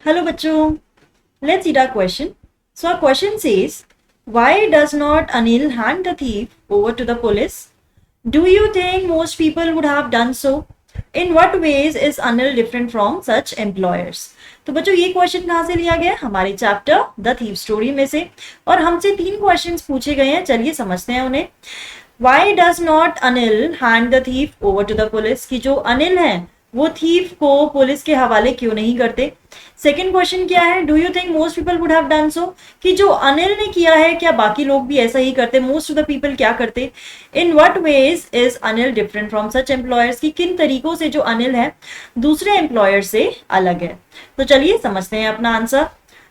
Hello bachcho, let's read our question. So our question says, why does not Anil hand the thief over to the police? Do you think most people would have done so? In what ways is Anil different from such employers? तो बच्चों ये question कहाँ से लिया गया? हमारे chapter the thief story में से, और हमसे 3 क्वेश्चंस पूछे गए हैं. चलिए समझते हैं उन्हें. Why does not Anil hand the thief over to the police? कि जो अनिल है वो थीफ को पुलिस के हवाले क्यों नहीं करते. सेकेंड क्वेश्चन क्या है? Do you think most people would have done so? कि जो अनिल ने किया है क्या बाकी लोग भी ऐसा ही करते? मोस्ट ऑफ द पीपल क्या करते? In what ways is Anil different from such employers? की किन तरीकों से जो अनिल है दूसरे एम्प्लॉयर से अलग है. तो चलिए समझते हैं अपना answer.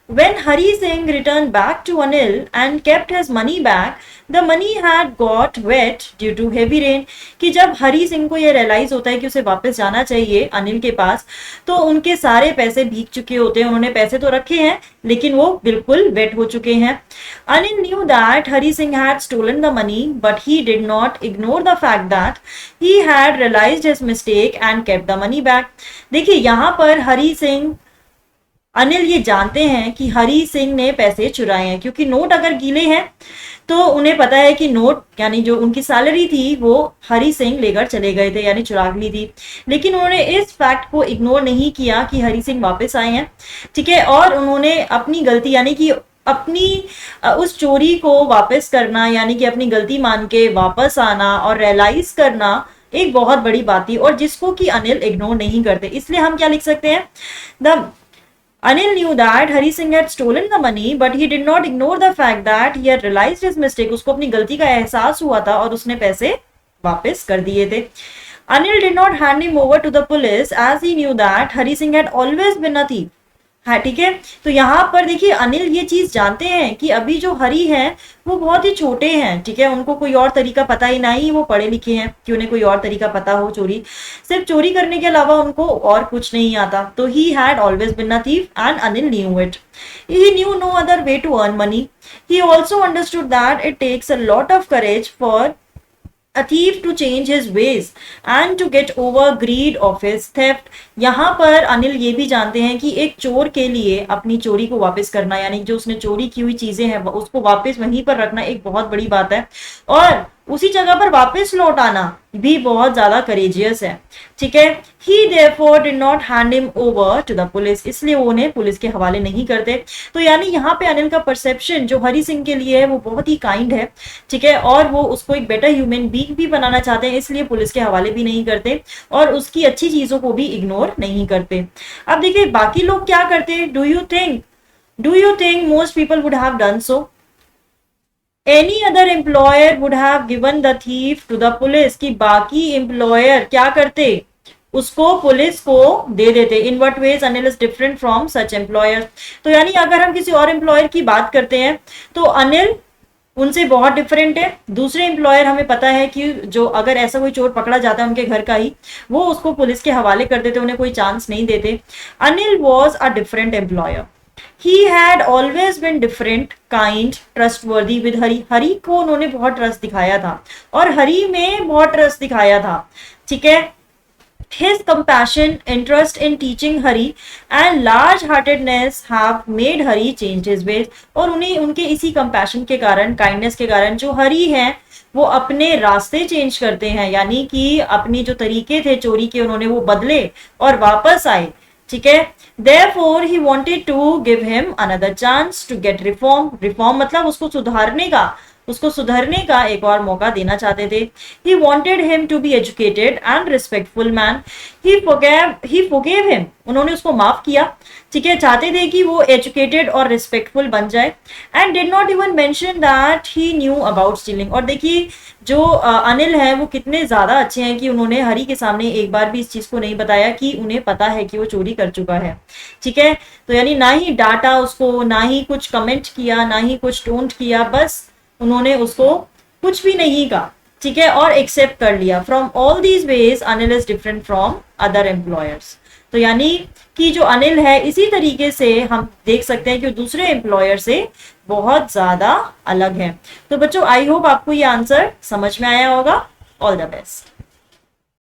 When Hari Singh returned back to Anil and kept his money back, the money had got wet due to heavy rain. कि जब हरी सिंह को ये रियलाइज होता है कि उसे वापस जाना चाहिए अनिल के पास, तो उनके सारे पैसे भीग चुके होते हैं. उन्होंने पैसे तो रखे हैं लेकिन वो बिल्कुल वेट हो चुके हैं. Anil knew that Hari Singh had stolen the money, but he did not ignore the fact that he had realized his mistake and kept the money back. देखिए यहाँ पर हरी सिंह, अनिल ये जानते हैं कि हरी सिंह ने पैसे चुराए हैं, क्योंकि नोट अगर गीले हैं तो उन्हें पता है कि नोट यानी जो उनकी सैलरी थी वो हरी सिंह लेकर चले गए थे, यानी चुरा ली थी. लेकिन उन्होंने इस फैक्ट को इग्नोर नहीं किया कि हरी सिंह वापस आए हैं. ठीक है, और उन्होंने अपनी गलती यानी कि अपनी उस चोरी को वापस करना, यानी कि अपनी गलती मान के वापस आना और रियलाइज करना एक बहुत बड़ी बात थी, और जिसको कि अनिल इग्नोर नहीं करते. इसलिए हम क्या लिख सकते हैं? The Anil knew that Hari Singh had stolen the money, but he did not ignore the fact that he had realized his mistake. उसको अपनी गलती का एहसास हुआ था और उसने पैसे वापस कर दिए थे. Anil did not hand him over to the police as he knew that Hari Singh had always been a thief. हाँ ठीक है, तो यहाँ पर देखिए अनिल ये चीज जानते हैं कि अभी जो हरी हैं वो बहुत ही छोटे हैं. ठीक है, उनको कोई और तरीका पता ही नहीं, वो पढ़े लिखे हैं कि उन्हें कोई और तरीका पता हो. सिर्फ चोरी करने के अलावा उनको और कुछ नहीं आता. तो he had always been a thief and Anil knew it. He knew no other way to earn money. He also understood that it takes a lot of courage for a thief to change his ways and to get over greed of his theft. यहाँ पर अनिल ये भी जानते हैं कि एक चोर के लिए अपनी चोरी को वापस करना, यानी जो उसने चोरी की हुई चीजें हैं उसको वापस वहीं पर रखना एक बहुत बड़ी बात है, और उसी जगह पर वापस लौट आना भी बहुत ज्यादा करेजियस है. ठीक है, he therefore did not hand him over to the police. इसलिए वो उन्हें पुलिस के हवाले नहीं करते. तो यानी यहाँ पे अनिल का परसेप्शन जो हरी सिंह के लिए है वो बहुत ही काइंड है. ठीक है, और वो उसको एक बेटर ह्यूमन बीइंग भी बनाना चाहते हैं, इसलिए पुलिस के हवाले भी नहीं करते और उसकी अच्छी चीजों को भी इग्नोर नहीं करते. अब देखिए बाकी लोग क्या करते. Do you think most people would have done so? Any other employer would have given the thief to the police. कि बाकी एम्प्लॉयर क्या करते? उसको पुलिस को दे देते. In what veg Anil is different from such employer. तो यानी अगर हम किसी और एम्प्लॉयर की बात करते हैं तो अनिल उनसे बहुत डिफरेंट है. दूसरे एम्प्लॉयर हमें पता है कि जो अगर ऐसा कोई चोर पकड़ा जाता है उनके घर का ही, वो उसको पुलिस के हवाले कर देते, उन्हें कोई चांस नहीं देते. Anil was a different employer. He had always been different, kind, trustworthy with Hari. हरी को उन्होंने बहुत ट्रस्ट दिखाया था और हरी में बहुत ट्रस्ट दिखाया था. ठीक है, His compassion, interest in teaching Hari and large-heartedness have made Hari change his ways. और उन्हें उनके इसी compassion के कारण, kindness के कारण जो हरी हैं वो अपने रास्ते चेंज करते हैं, यानी कि अपने जो तरीके थे चोरी के उन्होंने वो बदले और वापस आए. ठीक है, therefore he wanted to give him another chance to get reform मतलब उसको सुधरने का एक और मौका देना चाहते थे. He wanted him to be educated and respectful man. He forgave him. उन्होंने उसको माफ किया. ठीक है, चाहते थे कि वो एजुकेटेड और रिस्पेक्टफुल बन जाए. And did not even mention that he knew about stealing. और देखिए जो अनिल है वो कितने ज्यादा अच्छे हैं कि उन्होंने हरी के सामने एक बार भी इस चीज को नहीं बताया कि उन्हें पता है कि वो चोरी कर चुका है. ठीक है, तो यानी ना ही डांटा उसको, ना ही कुछ कमेंट किया, ना ही कुछ टोंट किया, बस उन्होंने उसको कुछ भी नहीं कहा. ठीक है, और एक्सेप्ट कर लिया. From all these veg Anil is different from other employers. तो यानी कि जो अनिल है इसी तरीके से हम देख सकते हैं कि दूसरे एम्प्लॉयर से बहुत ज्यादा अलग है. तो बच्चों आई होप आपको ये आंसर समझ में आया होगा. All the best.